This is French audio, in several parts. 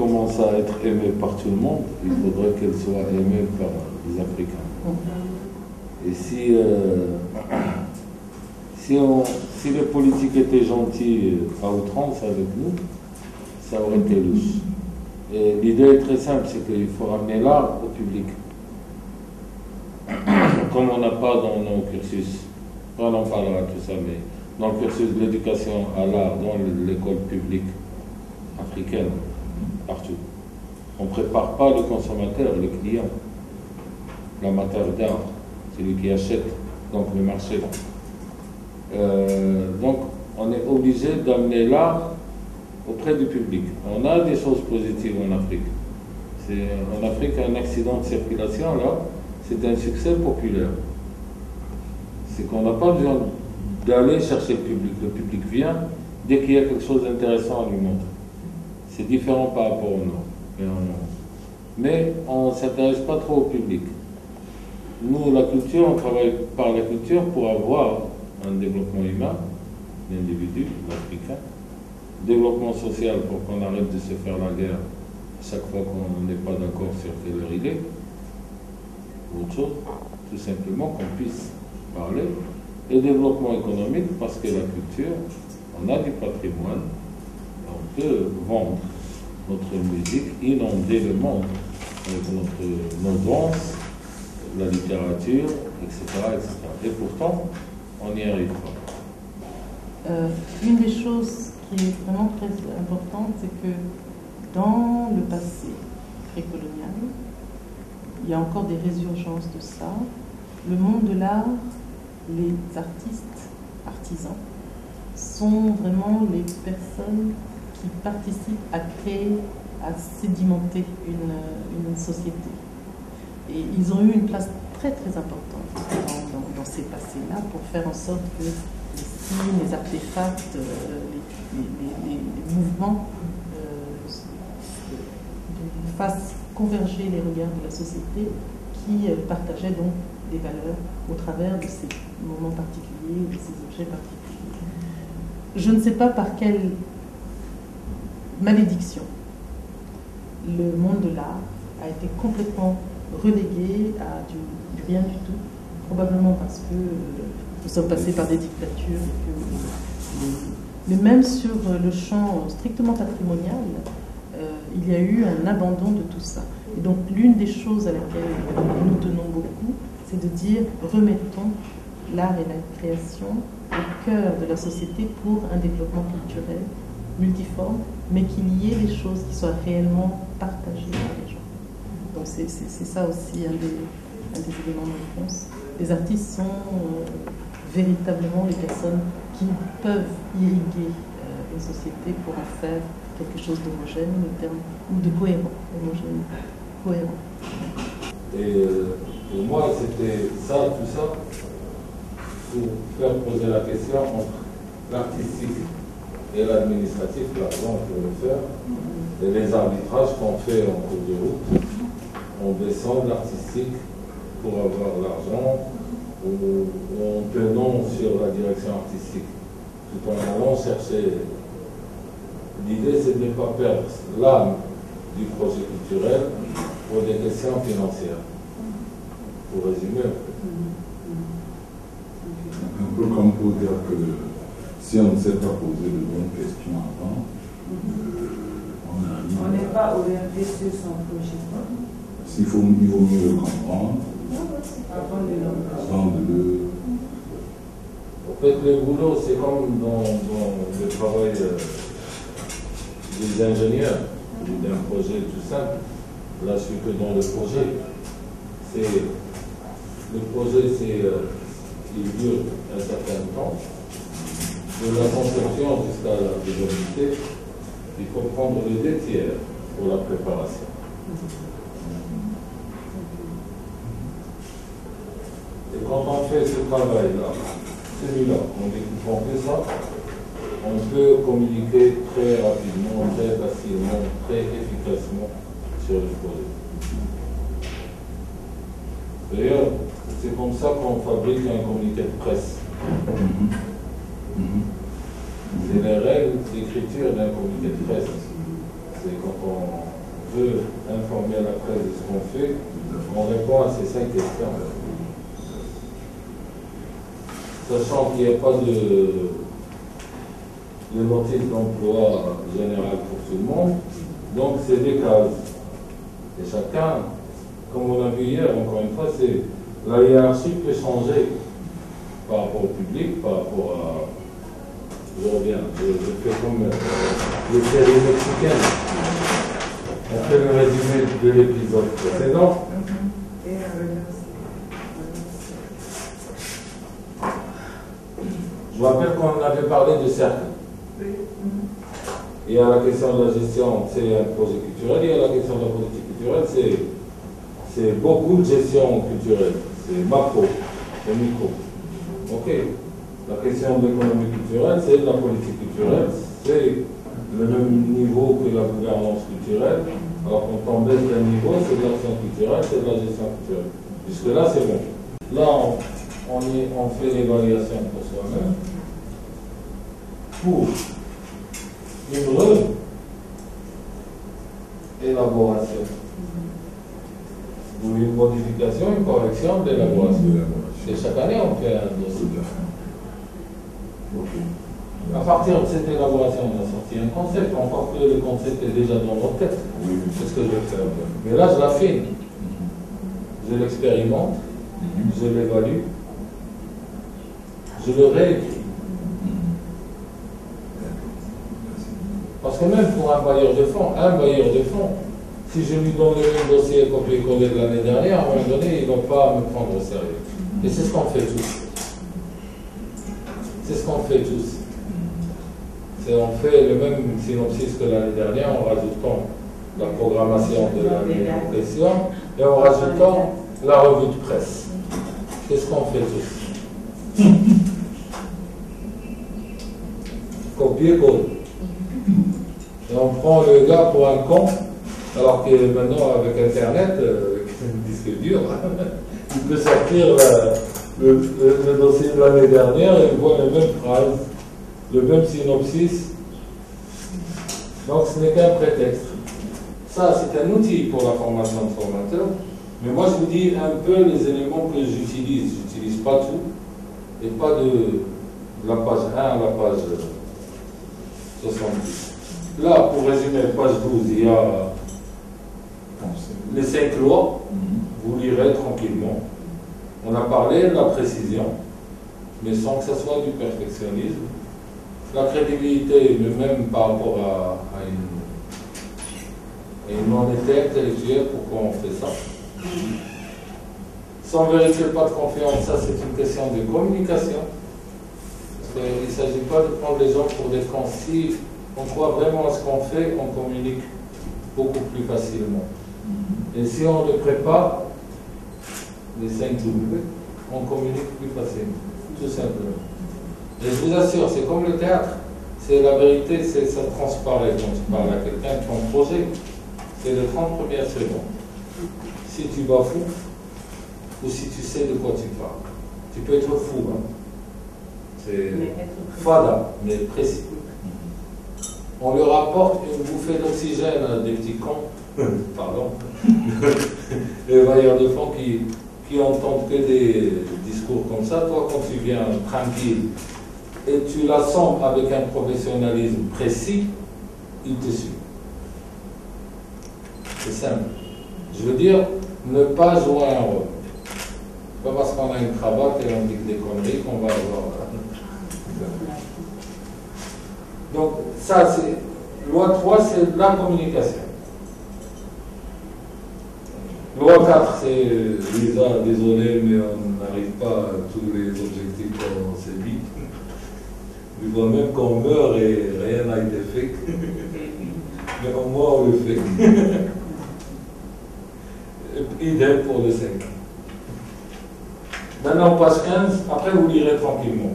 commence à être aimée par tout le monde, il faudrait qu'elle soit aimée par les Africains. Et si les politiques étaient gentils à outrance avec nous, ça aurait été louche. Et l'idée est très simple, c'est qu'il faut ramener l'art au public. Comme on n'a pas dans nos cursus, on en parlera tout ça, mais dans le cursus de l'éducation à l'art, dans l'école publique africaine, partout, on ne prépare pas le consommateur, le client, l'amateur d'art, celui qui achète, donc le marché. Donc on est obligé d'amener l'art auprès du public. On a des choses positives en Afrique. En Afrique, un accident de circulation, là, c'est un succès populaire. C'est qu'on n'a pas besoin d'aller chercher le public. Le public vient dès qu'il y a quelque chose d'intéressant à lui montrer. C'est différent par rapport au Nord. Mais on ne s'intéresse pas trop au public. Nous, la culture, on travaille par la culture pour avoir un développement humain, l'individu, l'Africain, développement social pour qu'on arrête de se faire la guerre chaque fois qu'on n'est pas d'accord sur quelle heure il est, autre chose, tout simplement qu'on puisse parler, et développement économique parce que la culture, on a du patrimoine, on peut vendre notre musique, inonder le monde avec nos danses, la littérature, etc., etc. Et pourtant, on n'y arrive pas. Une des choses qui est vraiment très importante, c'est que dans le passé précolonial, il y a encore des résurgences de ça. Le monde de l'art, les artistes, artisans, sont vraiment les personnes qui participent à créer, à sédimenter une société. Et ils ont eu une place très très importante dans ces passés-là pour faire en sorte que les signes, les artefacts, les mouvements fassent converger les regards de la société qui partageait donc des valeurs au travers de ces moments particuliers, de ces objets particuliers. Je ne sais pas par quelle malédiction le monde de l'art a été complètement relégué à du rien du tout, probablement parce que nous sommes passés par des dictatures, mais même sur le champ strictement patrimonial, il y a eu un abandon de tout ça. Et donc l'une des choses à laquelle nous tenons beaucoup, c'est de dire remettons l'art et la création au cœur de la société pour un développement culturel multiforme, mais qu'il y ait des choses qui soient réellement partagées par les gens. Donc c'est ça aussi un des éléments de réponse. Les artistes sont véritablement les personnes qui peuvent irriguer une société pour en faire quelque chose d'homogène ou de cohérent. Homogène, cohérent. Et pour moi, c'était ça, tout ça, pour faire poser la question entre l'artistique et l'administratif, l'argent pour le faire, et les arbitrages qu'on fait en cours de route. On descend de l'artistique pour avoir l'argent, ou en tenant sur la direction artistique, tout en allant chercher. L'idée, c'est de ne pas perdre l'âme du projet culturel pour des questions financières. Pour résumer. Un peu comme pour dire que si on ne s'est pas posé de bonnes questions avant, on n'est pas orienté sur son projet. Il vaut mieux le comprendre avant de le... En fait, le boulot, c'est comme dans le travail des ingénieurs ou d'un projet tout simple. Là, je suis que dans le projet. Le projet, il dure un certain temps. De la conception jusqu'à la faisabilité, il faut prendre les 2 tiers pour la préparation. Et quand on fait ce travail-là, celui-là, en découpant que ça, on peut communiquer très rapidement, très facilement, très efficacement sur le projet. D'ailleurs, c'est comme ça qu'on fabrique un communiqué de presse. C'est les règles d'écriture d'un communiqué de presse. C'est quand on veut informer la presse de ce qu'on fait, on répond à ces 5 questions. Sachant qu'il n'y a pas de notice d'emploi général pour tout le monde, donc c'est des cases. Et chacun, comme on a vu hier, encore une fois, c'est la hiérarchie peut changer par rapport au public, par rapport à... Je reviens, je fais comme les séries mexicaines. On fait le résumé de l'épisode précédent. Je vous rappelle qu'on avait parlé de cercle. Il y a la question de la gestion, c'est un projet culturel. Il y a la question de la politique culturelle, c'est beaucoup de gestion culturelle. C'est macro, c'est micro. Ok. La question de l'économie culturelle, c'est de la politique culturelle. C'est le même niveau que la gouvernance culturelle. Alors quand on baisse d'un niveau, c'est de l'action culturelle, c'est de la gestion culturelle. Jusque-là, c'est bon. Là, on fait l'évaluation pour soi-même. Pour une élaboration ou une modification, une correction de l'élaboration. Et chaque année, on fait un dossier. À partir de cette élaboration, on a sorti un concept, encore que le concept est déjà dans notre tête. C'est ce que je vais faire. Mais là, je l'affine. Je l'expérimente, je l'évalue, je le réécris. Parce que même pour un bailleur de fonds, si je lui donne le même dossier copier-coller de l'année dernière, à un moment donné, il ne va pas me prendre au sérieux. Et c'est ce qu'on fait tous. C'est ce qu'on fait tous. On fait le même synopsis que l'année dernière en rajoutant la programmation de l'année en question et en rajoutant la revue de presse. C'est ce qu'on fait tous. Copier-coller. Et on prend le gars pour un con, alors que maintenant avec Internet, avec un disque dur, il peut sortir le dossier de l'année dernière et il voit les mêmes phrases, le même synopsis. Donc ce n'est qu'un prétexte. Ça, c'est un outil pour la formation de formateur. Mais moi, je vous dis un peu les éléments que j'utilise. Je n'utilise pas tout. Et pas de la page 1 à la page 70. Là, pour résumer, page 12, il y a les 5 lois. Vous lirez tranquillement. On a parlé de la précision, mais sans que ce soit du perfectionnisme. La crédibilité, mais même par rapport à une honnêteté intellectuelle, pourquoi on fait ça. Sans vérité, pas de confiance, ça c'est une question de communication. Parce qu'il ne s'agit pas de prendre les gens pour des cons. Si on croit vraiment à ce qu'on fait, on communique beaucoup plus facilement. Et si on ne prépare les 5 W, on communique plus facilement, tout simplement. Et je vous assure, c'est comme le théâtre. C'est la vérité, ça transparaît quand tu parles à quelqu'un de ton projet. C'est les 30 premières secondes. Si tu bafoues, ou si tu sais de quoi tu parles. Tu peux être fou, hein. C'est fada, mais précis. On leur apporte une bouffée d'oxygène à des petits cons, pardon, les bailleurs de fonds qui entendent que des discours comme ça. Toi, quand tu viens tranquille et tu l'assembles avec un professionnalisme précis, il te suit. C'est simple. Je veux dire, ne pas jouer un rôle. Pas parce qu'on a une cravate et on dit des conneries qu'on va avoir. Donc, ça, c'est. Loi 3, c'est la communication. Loi 4, c'est. Lisa, désolé, mais on n'arrive pas à tous les objectifs qu'on s'est dit. Je vois même qu'on meurt et rien n'a été fait. Mais au moins, on le fait. Idem pour le 5. Maintenant, page 15, après vous lirez tranquillement.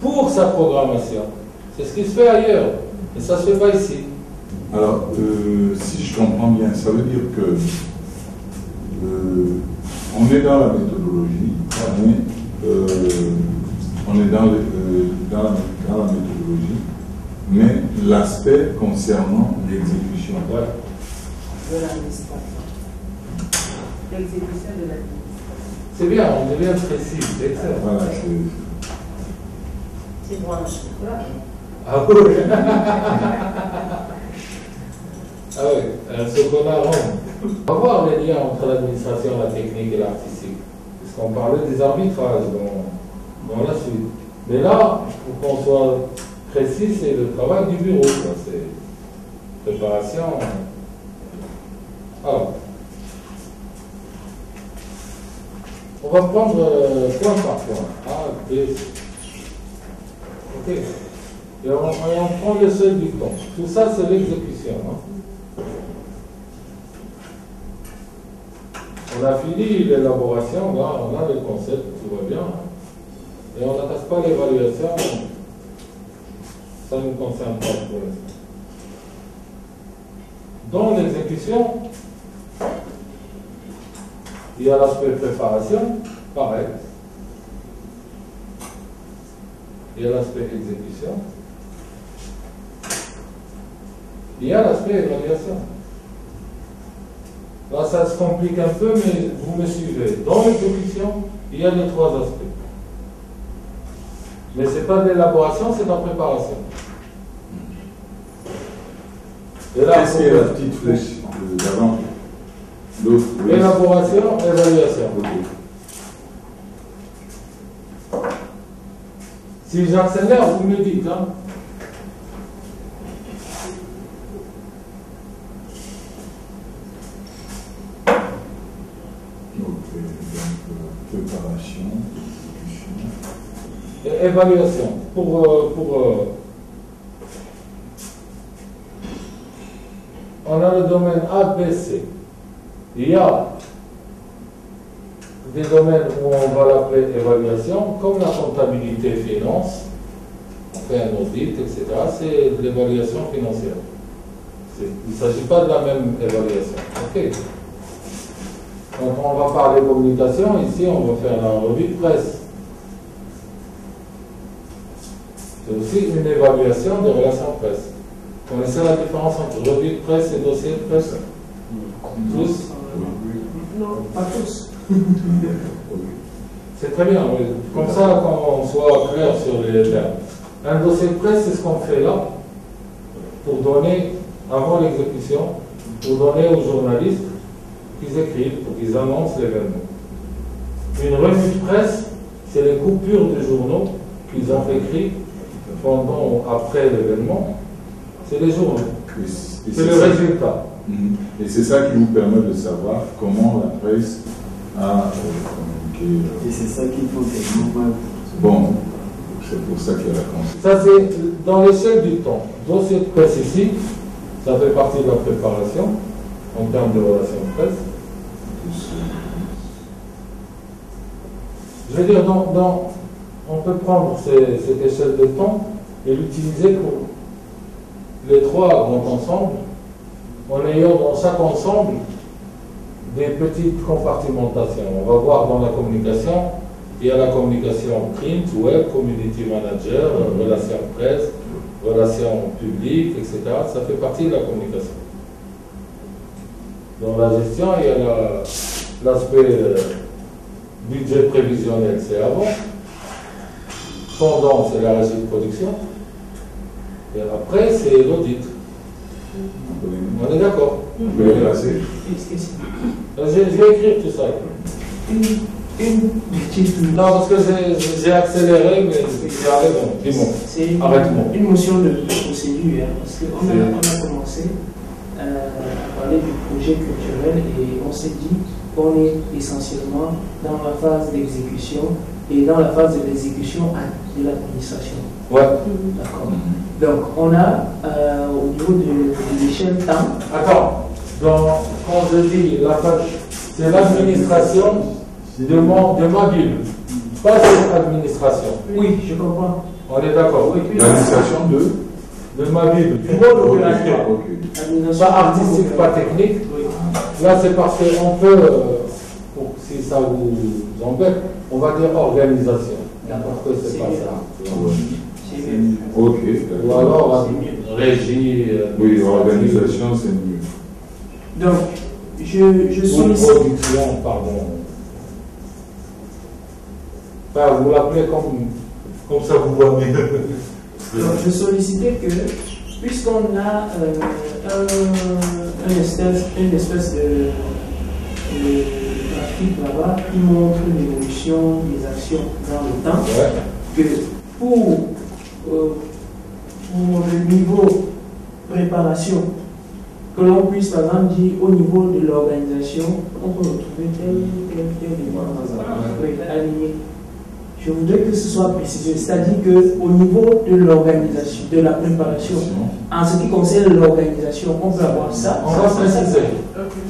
Pour sa programmation, c'est ce qui se fait ailleurs, et ça ne se fait pas ici. Alors, si je comprends bien, ça veut dire que on est dans la méthodologie, on est dans la méthodologie, mais l'aspect concernant l'exécution. Ouais. de l'administration. L'exécution de l'administration. C'est bien, on devient précis, c'est excellent. Voilà, C'est droit à chocolat. Ah oui. Ah oui, un chocolat rond. On va voir les liens entre l'administration, la technique et l'artistique. Parce qu'on parlait des arbitrages dans la suite. Mais là, pour qu'on soit précis, c'est le travail du bureau. C'est préparation. Alors, on va prendre point par point. A, B, C. Ok. Et on prend le seul du temps. Tout ça, c'est l'exécution. Hein. On a fini l'élaboration, là, on a le concept, tout va bien. Et on n'attaque pas l'évaluation. Ça ne nous concerne pas pour l'instant. Dans l'exécution, il y a l'aspect préparation, pareil. Il y a l'aspect exécution. Il y a l'aspect évaluation. Là, ça se complique un peu, mais vous me suivez. Dans l'exécution, il y a les trois aspects. Mais ce n'est pas de l'élaboration, c'est de la préparation. qu'est-ce qui est la petite flèche d'avant? L'autre, oui. Élaboration, évaluation. Okay. Si j'accélère, vous me le dites. Hein? Préparation, exécution. Et évaluation. On a le domaine A, B, C. Il y a des domaines où on va l'appeler évaluation, comme la comptabilité finance, on fait un audit, etc. C'est de l'évaluation financière. Il ne s'agit pas de la même évaluation. Ok. Donc on va parler communication, ici on va faire la revue de presse. C'est aussi une évaluation des relations presse. Vous connaissez la différence entre revue de presse et dossier de presse? Tous? Non, pas tous. C'est très bien, oui. Comme ça qu'on soit clair sur les termes. Un dossier de presse, c'est ce qu'on fait là, pour donner, avant l'exécution, pour donner aux journalistes qu'ils écrivent, pour qu'ils annoncent l'événement. Une revue de presse, c'est les coupures de journaux qu'ils ont écrits pendant, après l'événement. C'est les journaux. C'est le résultat. Et c'est ça qui nous permet de savoir comment la presse a communiqué. Et c'est ça qu'il faut tellement mal. Bon, c'est pour ça qu'il y a la conséquence. Ça, c'est dans l'échelle du temps. Dossier de presse ici, ça fait partie de la préparation en termes de relations de presse. Je veux dire, on peut prendre cette échelle de temps et l'utiliser pour les trois grands ensembles, en ayant dans chaque ensemble des petites compartimentations. On va voir dans la communication, il y a la communication print, web, community manager, relations presse, relations publiques, etc. Ça fait partie de la communication. Dans la gestion, il y a l'aspect budget prévisionnel, c'est avant. Pendant, c'est la régie de production. Et après, c'est l'audit. On est d'accord? Vous pouvez placer. Je vais écrire tout ça. Une petite. Non, parce que j'ai accéléré, mais j'arrive. Dis-moi. C'est Arrête-moi. une motion de procédure, hein, parce qu'on a commencé à parler du projet culturel et on s'est dit qu'on est essentiellement dans la phase d'exécution et dans la phase de l'exécution de l'administration. Ouais. D'accord. Donc, on a au niveau de l'échelle temps. Attends, quand je dis la page, c'est l'administration de ma Bible, pas cette administration. Oui, je comprends. On est d'accord? Oui. L'administration de ma Bible. Ok. Pas artistique, pas technique. Oui. Là, c'est parce qu'on peut, si ça vous embête, on va dire organisation. Parce que c'est pas ça. C'est mieux. Ok. Ou alors régie. Oui, organisation, c'est mieux. Donc, je sollicite. Production, pardon. Enfin, vous l'appelez comme ça vous voit mieux. Donc, je sollicitais que, puisqu'on a une espèce de graphique là-bas qui montre l'évolution des actions dans le temps, que pour le niveau préparation, que l'on puisse par exemple dire au niveau de l'organisation, on peut retrouver tel élément aligné. Je voudrais que ce soit précisé, c'est-à-dire qu'au niveau de l'organisation, de la préparation, en ce qui concerne l'organisation, on peut avoir ça. On va préciser.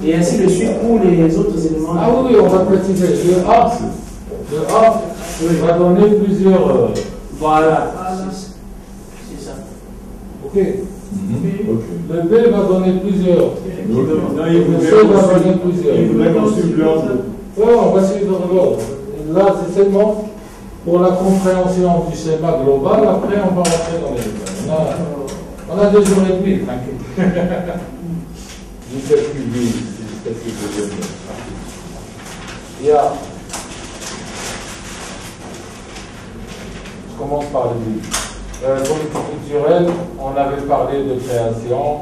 Et ainsi de suite pour les autres éléments. Ah oui, on va préciser. Le A va donner plusieurs. Voilà, c'est ça. Ok. Le B va donner plusieurs. Le C va donner plusieurs. Il voudrait qu'on suive l'ordre. Oui, on va suivre l'ordre. Là, c'est seulement pour la compréhension du schéma global. Après, on va rentrer dans les détails. On a 2 jours et demi, tranquille. 17 publics, il y a. Je commence par le début. Politique culturelle, on avait parlé de création,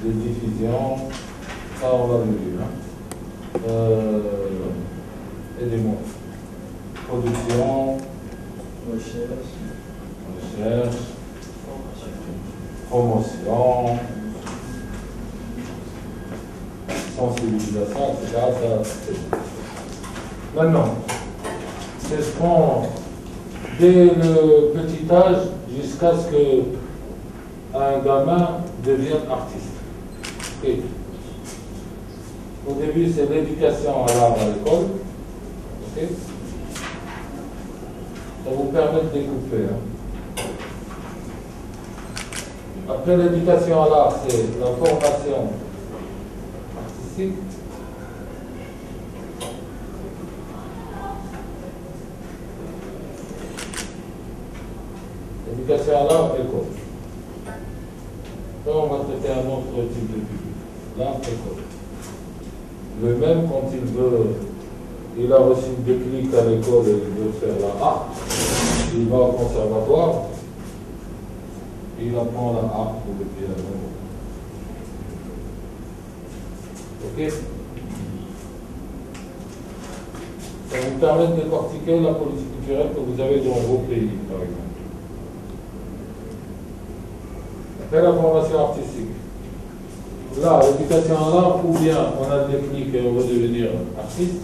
de diffusion, ça on l'a vu. Hein. Aidez-moi. Production, recherche, promotion, sensibilisation, etc. Maintenant, c'est ce qu'on, dès le petit âge jusqu'à ce qu'un gamin devienne artiste. Et au début, c'est l'éducation à l'art à l'école. Okay. Ça vous permet de découper. Hein. Après l'éducation à l'art, c'est la formation artistique. L'éducation à l'art, école. Là, on va traiter un autre type de public. L'art, école. Le même quand il a reçu le déclic à l'école et il veut faire l'art, il va au conservatoire, et il apprend l'art pour le piano. Ok? Ça vous permet de décortiquer la politique culturelle que vous avez dans vos pays, par exemple. Après la formation artistique. Là, l'éducation à l'art, ou bien on a le déclic et on veut devenir artiste,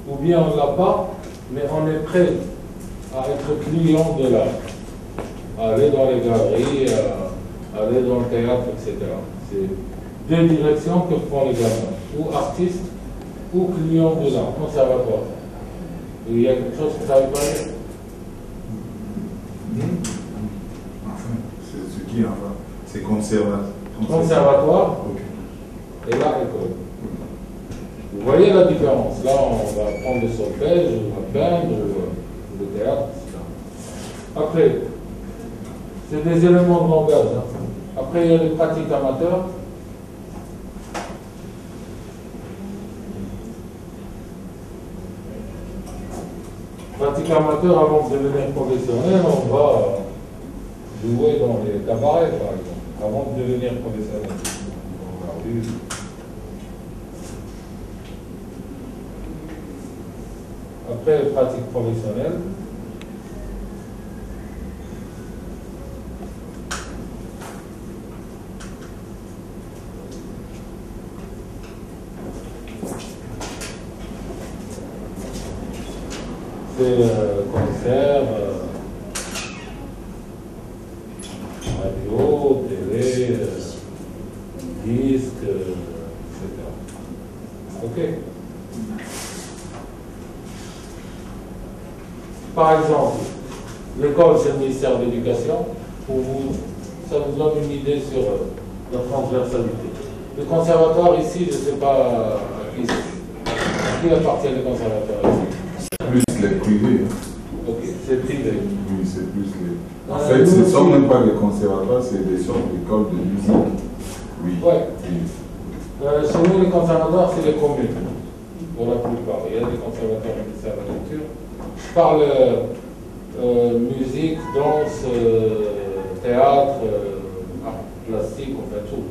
ou bien on ne l'a pas, mais on est prêt à être client de l'art, à aller dans les galeries, à aller dans le théâtre, etc. C'est 2 directions que prend les gamins, ou artiste, ou client de l'art, conservatoire. Et il y a quelque chose que ça ne veut pas dire. Enfin, c'est ce qui, enfin, c'est conservatoire. Conservatoire, okay. Et là, école. Vous voyez la différence. Là, on va prendre le solfège, on va peindre, ou le théâtre, etc. Après, c'est des éléments de langage. Hein. Après, il y a les pratiques amateurs. Pratique amateur, avant de devenir professionnel, on va jouer dans les cabarets, par exemple. Avant de devenir professionnel. On va vu. Après, pratique professionnelle. C'est concert, radio, télé, disque, etc. Ok. Par exemple, l'école, c'est le ministère de l'Éducation. Pour vous, ça vous donne une idée sur la transversalité. Le conservatoire ici, je ne sais pas à qui appartient le conservatoire ici. Plus les privés. Ok, c'est privé. Oui, c'est plus les. En fait, ce ne sont même pas des conservatoires, c'est des sortes d'écoles de musique. Oui. Ouais. Oui. Chez nous, les conservatoires, c'est les communes, pour la plupart. Il y a des conservatoires au ministère de la Culture. Je parle musique, danse, théâtre, art plastique, enfin tout.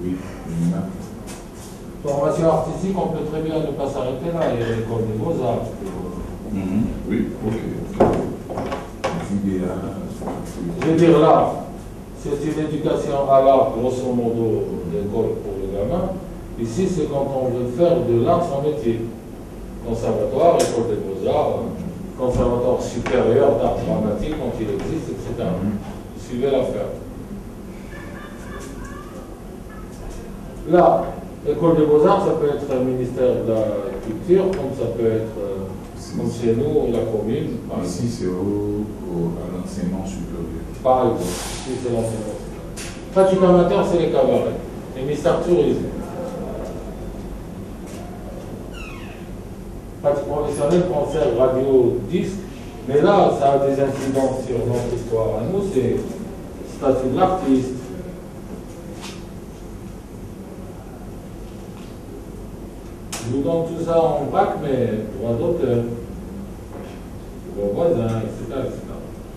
Oui, Formation artistique, on peut très bien ne pas s'arrêter là. Il y a l'école des beaux-arts. Oui, ok. Je veux dire là, c'est une éducation à l'art, grosso modo, d'école pour les gamins. Ici, c'est quand on veut faire de l'art son métier. Conservatoire, école des beaux-arts, conservatoire supérieur d'art dramatique, quand il existe, etc. Suivez l'affaire. Là, école des beaux-arts, ça peut être un ministère de la culture, comme ça peut être, comme chez nous, la commune. Ici, c'est à l'enseignement supérieur. Par exemple, ici, c'est l'enseignement supérieur. Pratique amateur, c'est les cabarets. Les ministères tourisme. Pratique professionnelle, concert, radio, disque. Mais là, ça a des incidences sur notre histoire. À nous, c'est statut de l'artiste. Je vous donne tout ça en bac, mais droit d'auteur, vos voisins, etc., etc.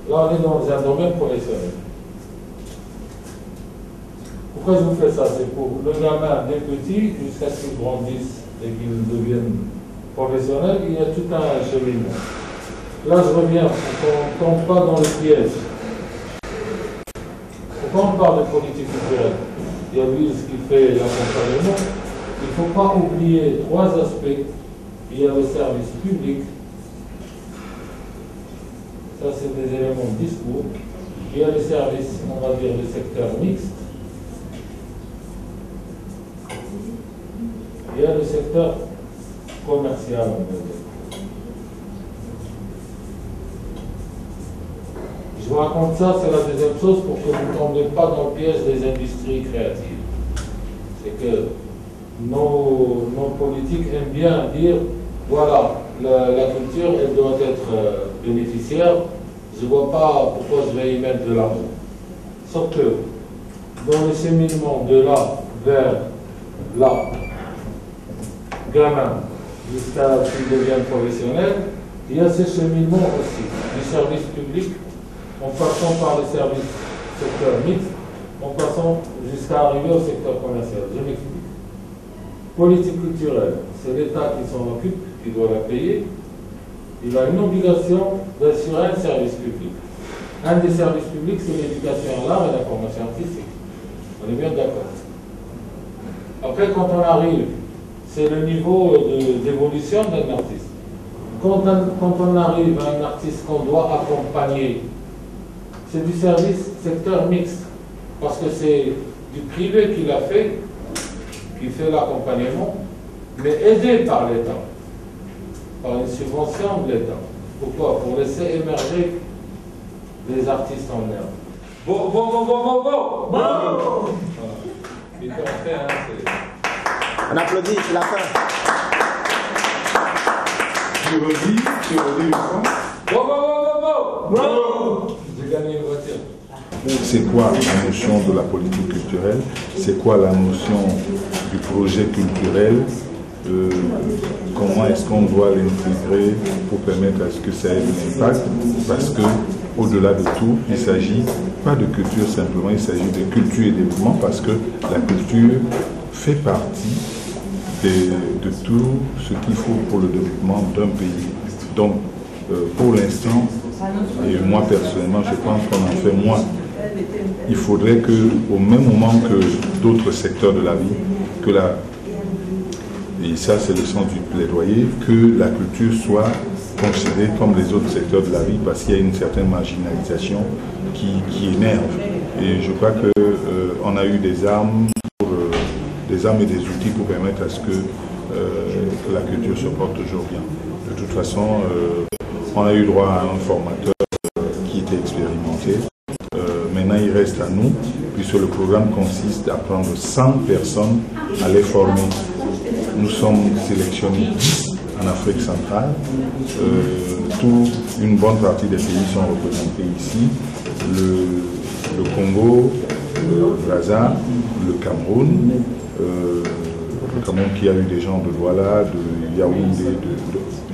Là, on est dans un domaine professionnel. Pourquoi je vous fais ça? C'est pour le gamin des petits, jusqu'à ce qu'ils grandissent et qu'ils deviennent professionnels, il y a tout un cheminement. Là, je reviens, on ne tombe pas dans le piège. Pourquoi on parle de politique culturelle? Il y a lui ce qui fait l'accompagnement. Il ne faut pas oublier trois aspects. Il y a le service public. Ça, c'est des éléments de discours. Il y a les services, on va dire, le secteur mixte. Il y a le secteur commercial, on va dire. Je vous raconte ça, c'est la deuxième chose pour que vous ne tombiez pas dans le piège des industries créatives. C'est que nos politiques aiment bien dire, voilà, la culture, elle doit être bénéficiaire. Je ne vois pas pourquoi je vais y mettre de l'argent. Sauf que dans le cheminement de là vers là, gamin, jusqu'à ce qu'il devienne professionnel, il y a ce cheminement aussi du service public, en passant par le service secteur mixte, en passant jusqu'à arriver au secteur commercial. Je m'explique. Politique culturelle, c'est l'État qui s'en occupe, qui doit la payer. Il a une obligation d'assurer un service public. Un des services publics, c'est l'éducation à l'art et la formation artistique. On est bien d'accord. Après, quand on arrive, c'est le niveau d'évolution d'un artiste. Quand on arrive à un artiste qu'on doit accompagner, c'est du service secteur mixte. Parce que c'est du privé qui l'a fait, qui fait l'accompagnement, mais aidé par l'État, par une subvention de l'État. Pourquoi? Pour laisser émerger des artistes en herbe. Bon! Voilà. Vite fait, hein, on applaudit, c'est la fin. Tu redis le son. J'ai gagné une voiture. C'est quoi la notion de la politique culturelle? C'est quoi la notion du projet culturel? Comment est-ce qu'on doit l'intégrer pour permettre à ce que ça ait un impact? Parce que, au-delà de tout, il ne s'agit pas de culture simplement, il s'agit de culture et développement, parce que la culture fait partie de tout ce qu'il faut pour le développement d'un pays. Donc, pour l'instant, et moi personnellement, je pense qu'on en fait moins. Il faudrait qu'au même moment que d'autres secteurs de la vie, et ça c'est le sens du plaidoyer, que la culture soit considérée comme les autres secteurs de la vie, parce qu'il y a une certaine marginalisation qui émerge. Et je crois qu'on a eu des armes et des outils pour permettre à ce que la culture se porte toujours bien. De toute façon, on a eu droit à un formateur qui était expérimenté. Maintenant, il reste à nous, puisque le programme consiste à prendre 100 personnes à les former. Nous sommes sélectionnés 10 en Afrique centrale. Une bonne partie des pays sont représentés ici. Le Congo, Brazza, le Cameroun qui a eu des gens de Douala, de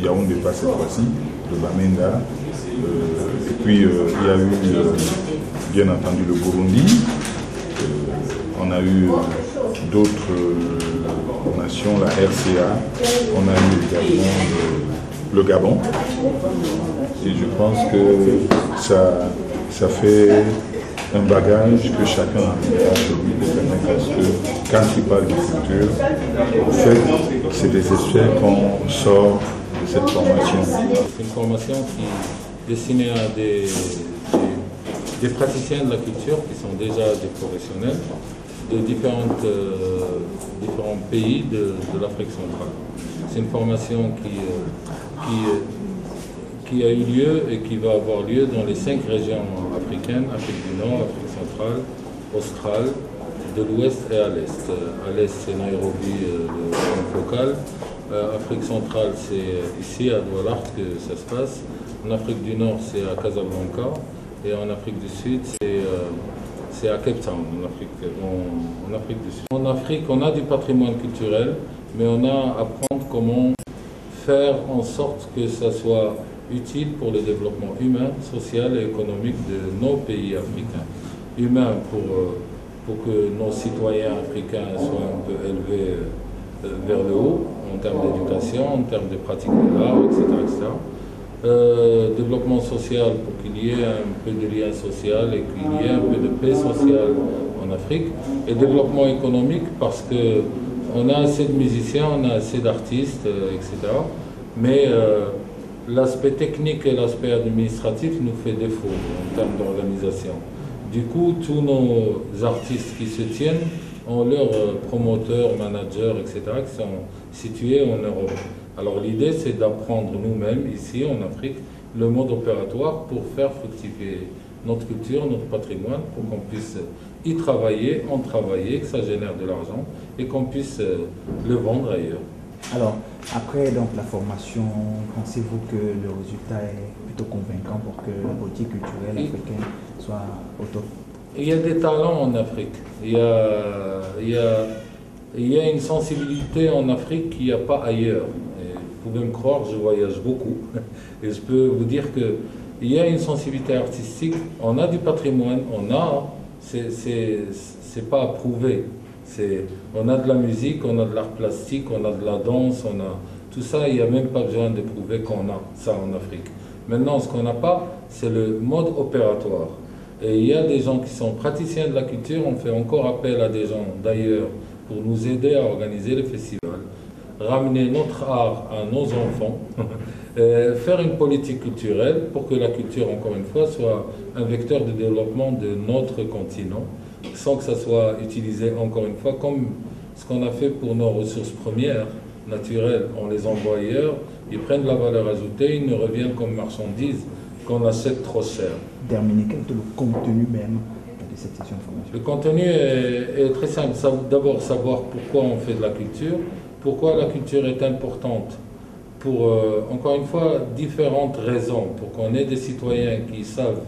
Yaoundé pas cette fois-ci, de Bamenda, et puis il y a eu bien entendu le Burundi, on a eu d'autres nations, la RCA, on a eu également le Gabon, et je pense que ça fait un bagage que chacun a celui de permettre à ce que, quand il parle de culture, en fait, c'est des extraits qu'on sort de cette formation. C'est une formation qui est destinée à des praticiens de la culture qui sont déjà des professionnels de différents pays de l'Afrique centrale. C'est une formation qui a eu lieu et qui va avoir lieu dans les 5 régions africaines, Afrique du Nord, Afrique centrale, australe, de l'Ouest et à l'Est. À l'Est, c'est Nairobi, le point focal. Afrique centrale, c'est ici, à Douala, que ça se passe. En Afrique du Nord, c'est à Casablanca. Et en Afrique du Sud, c'est à Cape Town, en Afrique du Sud. En Afrique, on a du patrimoine culturel, mais on a à apprendre comment faire en sorte que ça soit utile pour le développement humain, social et économique de nos pays africains. Humain pour que nos citoyens africains soient un peu élevés vers le haut, en termes d'éducation, en termes de pratique de l'art, etc. Développement social pour qu'il y ait un peu de lien social et qu'il y ait un peu de paix sociale en Afrique. Et développement économique parce qu'on a assez de musiciens, on a assez d'artistes, etc. Mais l'aspect technique et l'aspect administratif nous fait défaut en termes d'organisation. Du coup, tous nos artistes qui se tiennent ont leurs promoteurs, managers, etc. qui sont situés en Europe. Alors l'idée, c'est d'apprendre nous-mêmes, ici en Afrique, le mode opératoire pour faire fructifier notre culture, notre patrimoine, pour qu'on puisse y travailler, en travailler, que ça génère de l'argent et qu'on puisse le vendre ailleurs. Alors, après donc, la formation, pensez-vous que le résultat est plutôt convaincant pour que la politique culturelle africaine soit au top? Il y a des talents en Afrique. Il y a une sensibilité en Afrique qu'il n'y a pas ailleurs. Et vous pouvez me croire, je voyage beaucoup. Et je peux vous dire qu'il y a une sensibilité artistique. On a du patrimoine, c'est pas à prouver. On a de la musique, on a de l'art plastique, on a de la danse, on a tout ça, il n'y a même pas besoin de prouver qu'on a ça en Afrique. Maintenant, ce qu'on n'a pas, c'est le mode opératoire. Et il y a des gens qui sont praticiens de la culture, on fait encore appel à des gens d'ailleurs pour nous aider à organiser les festivals, ramener notre art à nos enfants, faire une politique culturelle pour que la culture, encore une fois, soit un vecteur de développement de notre continent, sans que ça soit utilisé, encore une fois, comme ce qu'on a fait pour nos ressources premières, naturelles. On les envoie ailleurs, ils prennent de la valeur ajoutée, ils nous reviennent comme marchandises qu'on achète trop cher. Terminer, quel est le contenu même de cette session de formation? Le contenu est très simple. D'abord, savoir pourquoi on fait de la culture, pourquoi la culture est importante pour, encore une fois, différentes raisons, pour qu'on ait des citoyens qui savent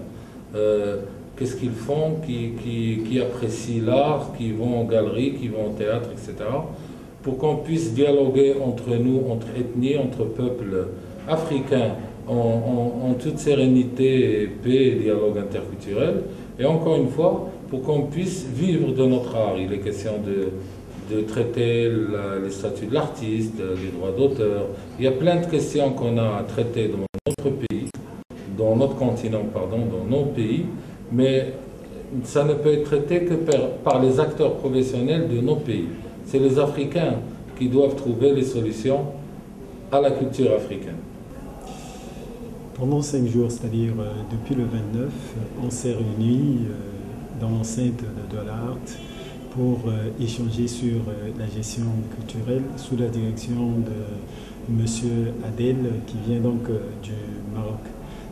qu'est-ce qu'ils font, qui apprécient l'art, qui vont en galerie, qui vont au théâtre, etc. Pour qu'on puisse dialoguer entre nous, entre ethnies, entre peuples africains, en toute sérénité, paix et dialogue interculturel. Et encore une fois, pour qu'on puisse vivre de notre art. Il est question de traiter les statuts de l'artiste, les droits d'auteur. Il y a plein de questions qu'on a à traiter dans notre pays, dans notre continent, pardon, dans nos pays, mais ça ne peut être traité que par les acteurs professionnels de nos pays. C'est les Africains qui doivent trouver les solutions à la culture africaine. Pendant 5 jours, c'est-à-dire depuis le 29, on s'est réunis dans l'enceinte de Douala pour échanger sur la gestion culturelle sous la direction de M. Adel qui vient donc du Maroc.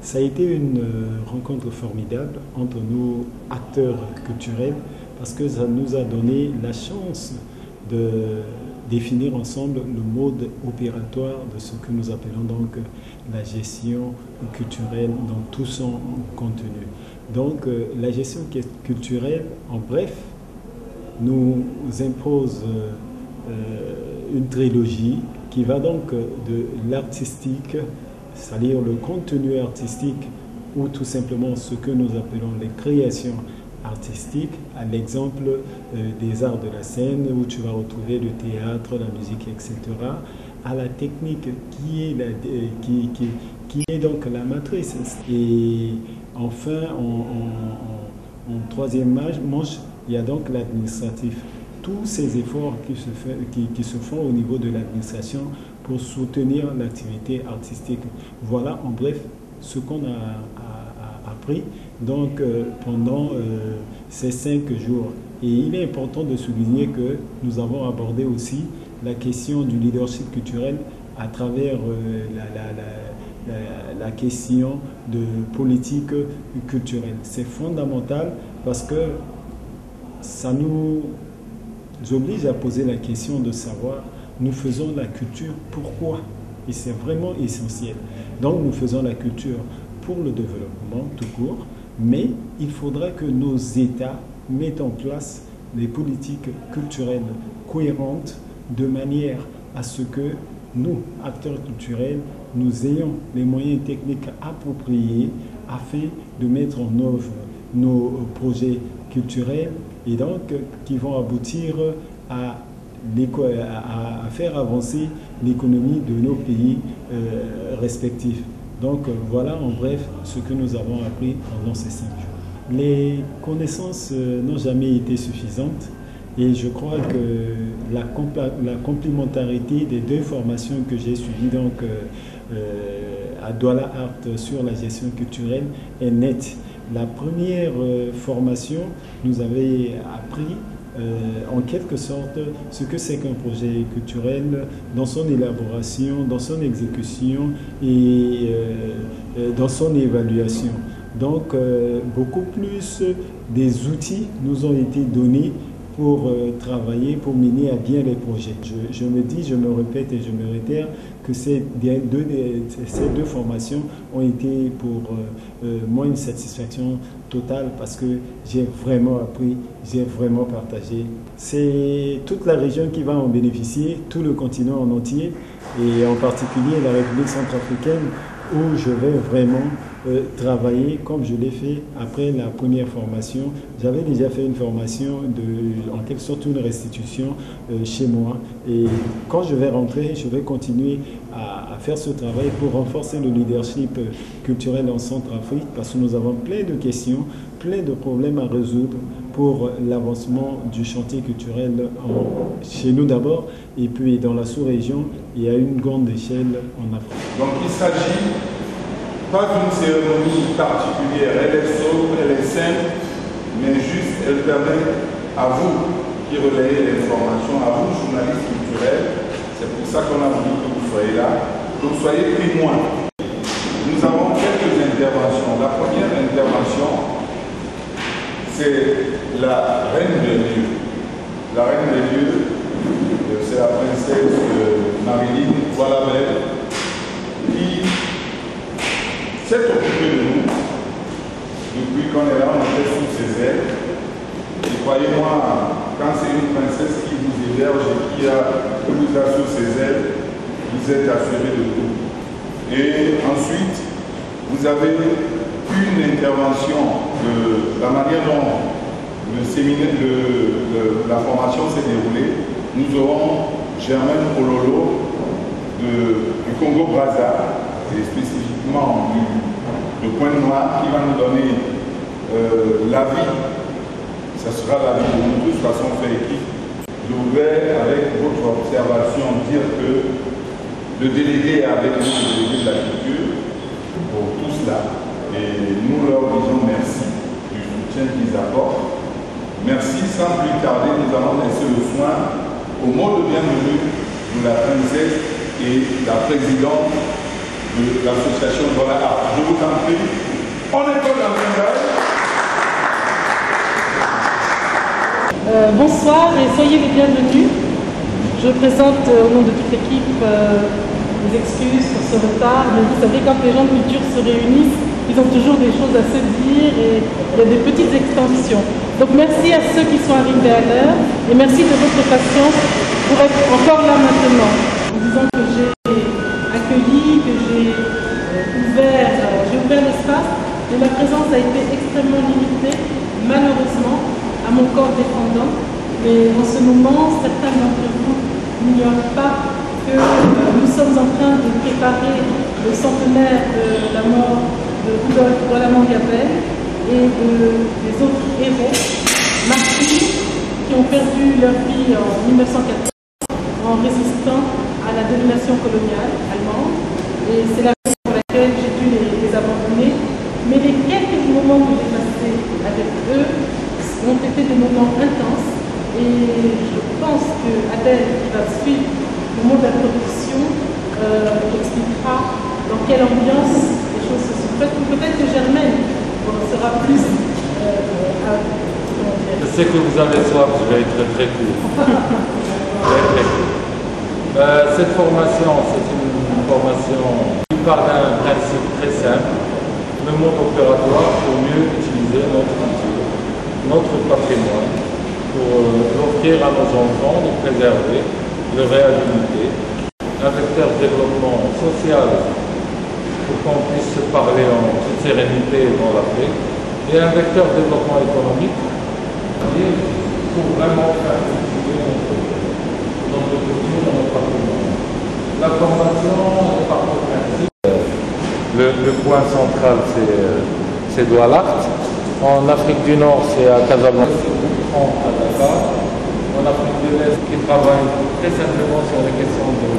Ça a été une rencontre formidable entre nous, acteurs culturels, parce que ça nous a donné la chance de définir ensemble le mode opératoire de ce que nous appelons donc la gestion culturelle dans tout son contenu. Donc la gestion culturelle, en bref, nous impose une trilogie qui va donc de l'artistique, c'est-à-dire le contenu artistique, ou tout simplement ce que nous appelons les créations artistiques, à l'exemple des arts de la scène, où tu vas retrouver le théâtre, la musique, etc., à la technique qui est donc la matrice. Et enfin, en troisième manche, il y a donc l'administratif. Tous ces efforts qui se font au niveau de l'administration pour soutenir l'activité artistique. Voilà en bref ce qu'on a appris donc, pendant ces 5 jours. Et il est important de souligner que nous avons abordé aussi la question du leadership culturel à travers la question de politique culturelle. C'est fondamental parce que ça nous oblige à poser la question de savoir, nous faisons la culture pourquoi? Et c'est vraiment essentiel. Donc nous faisons la culture pour le développement tout court, mais il faudra que nos États mettent en place des politiques culturelles cohérentes de manière à ce que nous, acteurs culturels, nous ayons les moyens techniques appropriés afin de mettre en œuvre nos projets culturels et donc qui vont aboutir à faire avancer l'économie de nos pays respectifs. Donc voilà en bref ce que nous avons appris pendant ces 5 jours. Les connaissances n'ont jamais été suffisantes et je crois que la complémentarité des 2 formations que j'ai suivies donc, à Douala Art sur la gestion culturelle est nette. La première formation nous avait appris en quelque sorte ce que c'est qu'un projet culturel dans son élaboration, dans son exécution et dans son évaluation. Donc beaucoup plus des outils nous ont été donnés pour travailler, pour mener à bien les projets. Je me dis, je me répète et je me réitère que ces 2 formations ont été pour moi une satisfaction totale parce que j'ai vraiment appris, j'ai vraiment partagé. C'est toute la région qui va en bénéficier, tout le continent en entier et en particulier la République centrafricaine où je vais vraiment travailler comme je l'ai fait après la première formation. J'avais déjà fait une formation, en quelque sorte une restitution chez moi. Et quand je vais rentrer, je vais continuer à faire ce travail pour renforcer le leadership culturel en Centrafrique parce que nous avons plein de questions, plein de problèmes à résoudre pour l'avancement du chantier culturel chez nous d'abord et puis dans la sous-région et à une grande échelle en Afrique. Donc il s'agit pas d'une cérémonie particulière, elle est sobre, elle est simple, mais juste elle permet à vous qui relayez l'information, à vous journalistes culturels, c'est pour ça qu'on a voulu que vous soyez là, que vous soyez témoins. Nous avons quelques interventions. La première intervention, c'est la reine des lieux. La reine des lieux, c'est la princesse Marilyn Voilà-Belle, qui s'est occupée de nous depuis qu'on est là, on était sous ses ailes. Et croyez-moi, quand c'est une princesse qui vous héberge et qui vous a sous ses ailes, vous êtes assuré de tout. Et ensuite, vous avez une intervention de la manière dont le séminaire, la formation s'est déroulée. Nous aurons Germaine Ololo du Congo-Brazza, et spécifiquement du Pointe-Noire, qui va nous donner l'avis. Ça sera l'avis de nous, de toute façon, on fait équipe. Je voudrais, avec votre observation, dire que le délégué est avec nous, le délégué de la culture, pour tout cela. Et nous leur disons merci du soutien qu'ils apportent. Merci, sans plus tarder, nous allons laisser le soin au mot de bienvenue de la princesse et la présidente de l'association Douala Art. Je vous en prie, on est dans la bonsoir et soyez les bienvenus. Je présente au nom de toute l'équipe des excuses pour ce retard, mais vous savez, quand les gens de culture se réunissent, ils ont toujours des choses à se dire et il y a des petites extensions. Donc merci à ceux qui sont arrivés à l'heure et merci de votre patience pour être encore là maintenant. En disant que j'ai accueilli, que j'ai ouvert l'espace, mais ma présence a été extrêmement limitée, malheureusement, à mon corps défendant. Mais en ce moment, certains d'entre vous n'ignorent pas que nous sommes en train de préparer le centenaire de la mort de Rudolf Roland-Gabel et des autres héros martyrs qui ont perdu leur vie en 1914 en résistant à la domination coloniale allemande. Et c'est la raison pour laquelle j'ai dû les abandonner. Mais les quelques moments que j'ai passés avec eux ont été des moments intenses. Et je pense que Adèle, qui va suivre le mot de la production, expliquera dans quelle ambiance les choses se sont faites. Ou peut-être que Germaine sera plus... je sais que vous avez soif, je vais être très court. Cette formation, c'est une formation qui part d'un principe très simple, le mode opératoire pour mieux utiliser notre culture, notre patrimoine, pour l'offrir à nos enfants, de préserver, de réhabiliter, un vecteur de développement social pour qu'on puisse se parler en toute sérénité dans l'Afrique, et un vecteur de développement économique pour vraiment faire cultiver notre culture, notre patrimoine. La formation est par principe. Le point central, c'est Douala. En Afrique du Nord, c'est à Casablanca, à Dakar. En Afrique de l'Est, qui travaille très simplement sur les questions de...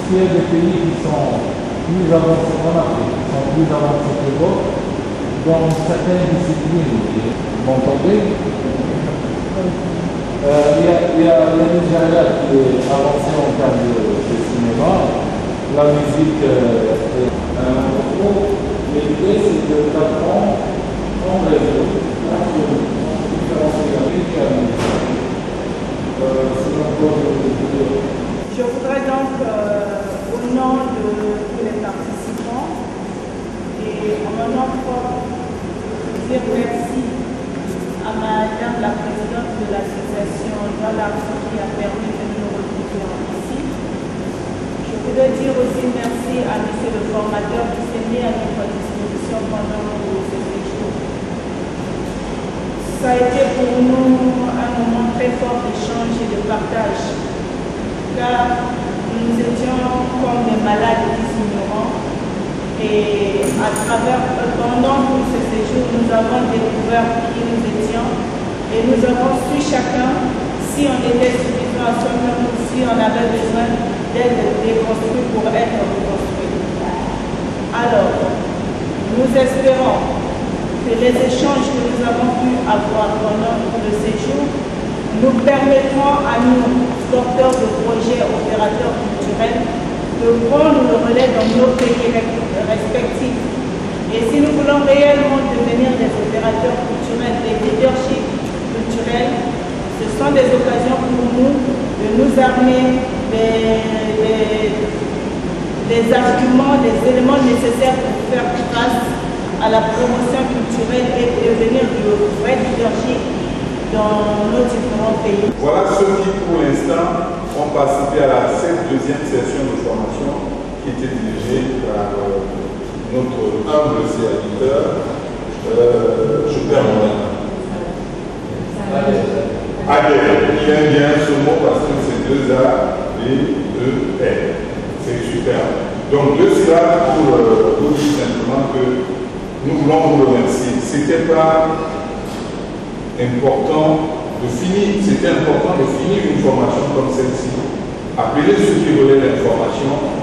S'il y a des pays qui sont plus avancés en Afrique, qui sont plus avancés que d'autres, dans certaines disciplines, vous m'entendez? Il y a le Nigeria qui est avancé en termes de cinéma, la musique est un propos, mais l'idée c'est de l'apprendre en réseau, Je voudrais donc, au nom de tous les participants et en mon nom propre, dire merci à Madame la Présidente de l'association Douala qui a permis de nous retrouver ici. Je voudrais dire aussi merci à Monsieur le formateur qui s'est mis à notre disposition pendant ce séjour. Ça a été pour nous un moment très fort d'échange et de partage, car nous étions comme des malades ignorants et pendant tout ce séjour, nous avons découvert qui nous étions et nous avons su chacun si on était suffisant à soi-même ou si on avait besoin d'être déconstruit pour être reconstruit. Alors, nous espérons que les échanges que nous avons pu avoir pendant le séjour nous permettront à nous, porteurs de projets, opérateurs culturels, de prendre le relais dans nos pays respectifs. Et si nous voulons réellement devenir des opérateurs culturels, des leaderships culturels, ce sont des occasions pour nous de nous armer des arguments, des éléments nécessaires pour faire face à la promotion culturelle et devenir du vrai leadership dans nos différents pays. Voilà ceux qui, pour l'instant, ont participé à cette deuxième session de formation qui était dirigée par notre humble serviteur. Je perds mon nom. Adèle, il aime bien ce mot parce que c'est 2 A et 2 L. C'est super. Donc, de cela pour vous dire simplement que nous voulons vous remercier. C'était pas important de finir, c'était important de finir une formation comme celle-ci. Appeler ceux qui relaient l'information,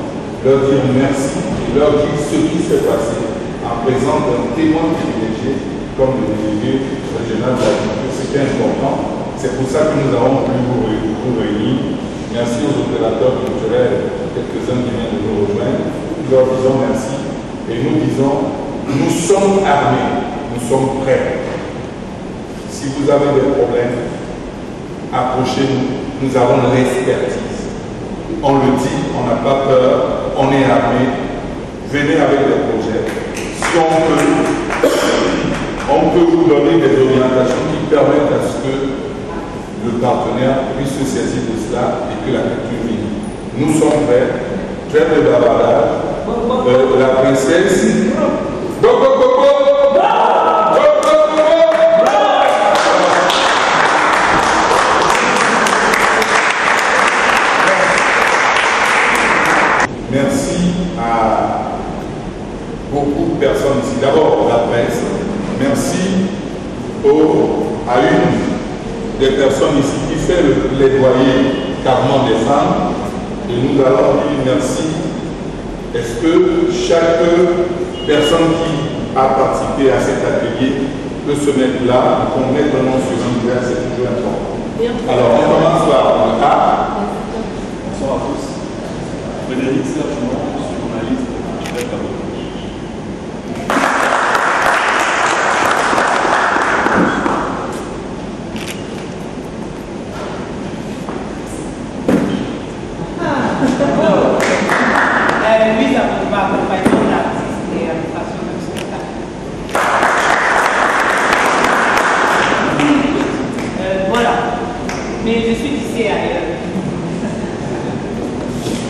leur dire merci et leur dire ce qui s'est passé en présence d'un témoin privilégié comme le délégué régional de la culture. C'était important. C'est pour ça que nous avons pu vous réunir. Merci aux opérateurs culturels, quelques-uns qui viennent de nous rejoindre. Nous leur disons merci et nous disons nous sommes armés, nous sommes prêts. Si vous avez des problèmes, approchez-nous. Nous avons l'expertise. On le dit, on n'a pas peur, on est armé. Venez avec des projets. Si on peut vous donner des orientations qui permettent à ce que le partenaire puisse se saisir de cela et que la culture vive. Nous sommes prêts. Trêve de bavardage. La princesse. Merci à beaucoup de personnes ici. D'abord la presse. Merci à une des personnes ici qui fait le plaidoyer carrément des femmes. Et nous allons dire merci. Est-ce que chaque personne qui a participé à cet atelier peut se mettre là, qu'on mette un nom sur un verre, c'est toujours important. Alors on commence par A. Bonsoir à tous. Frédéric Sergent, journaliste architecte à Bordeaux. Lui, ça va accompagner l'artiste et l'administration du spectacle. Voilà. Mais je suis d'ici ailleurs.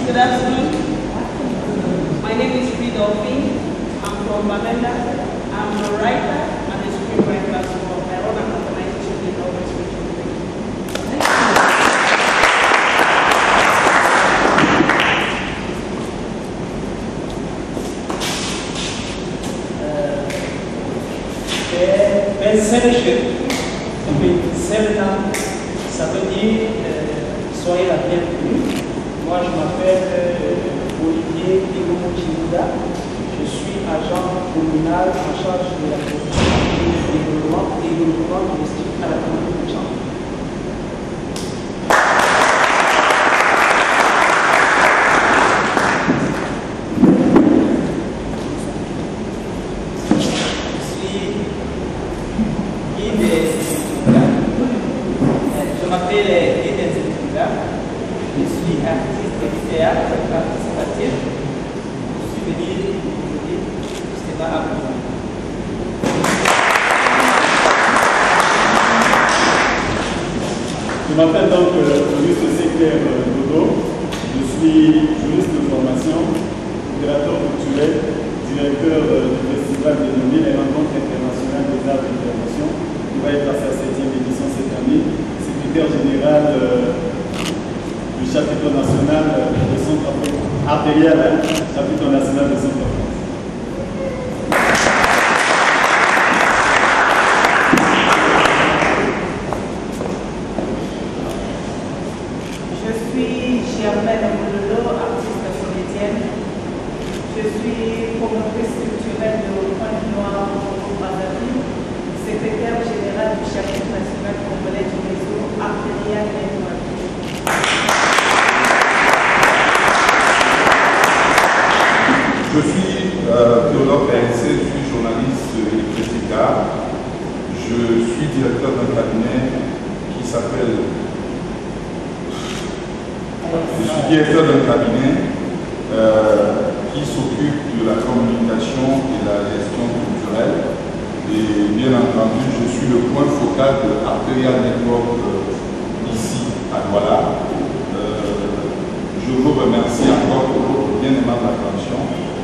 Good afternoon. My name is Ridolfi. I'm from Bamenda. I'm a writer and a screenwriter for my own organization in Northwest Region. Ça veut dire soyez la bienvenue. Moi je m'appelle Olivier Egomo-Chiouda. Je suis agent communal en charge de la production et du développement touristique à la commune de Tchamba. Je suis artiste de théâtre, participatif. Je suis venu du Stéphane Abdou. Je m'appelle donc Auguste Secler Dodo. Je suis juriste de formation, opérateur culturel, directeur du festival dénommé les Rencontres internationales des arts d'intervention, qui va être à sa 7e édition cette année, secrétaire général du chapitre national de Centre-Afrique, artériel, chapitre national de Centre-Afrique. Je suis Germaine Moulolo, artiste comédienne. Je suis promotrice culturelle de Pointe Noire au Brazzaville, secrétaire générale du chapitre national congolais du réseau artériel Network. Je suis Théodore PNC, je suis journaliste électricitaire. Je suis directeur d'un cabinet qui s'appelle... Je suis directeur d'un cabinet qui s'occupe de la communication et la gestion culturelle. Et bien entendu, je suis le point focal de Arterial Network ici à Douala. Je vous remercie encore pour votre bien aimable attention.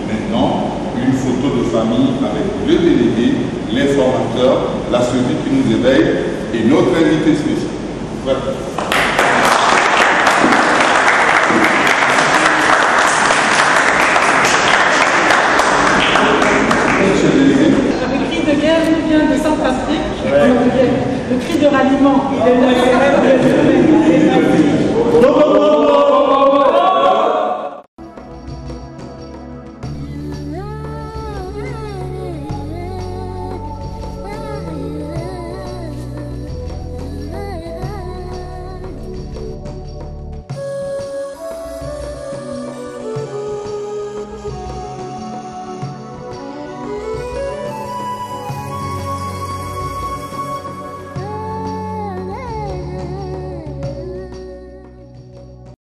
Maintenant, une photo de famille avec le délégué, l'informateur, la celui qui nous éveille et notre invité spécial. Voilà. Le cri de guerre nous vient de Centrafrique. Le cri de ralliement, il est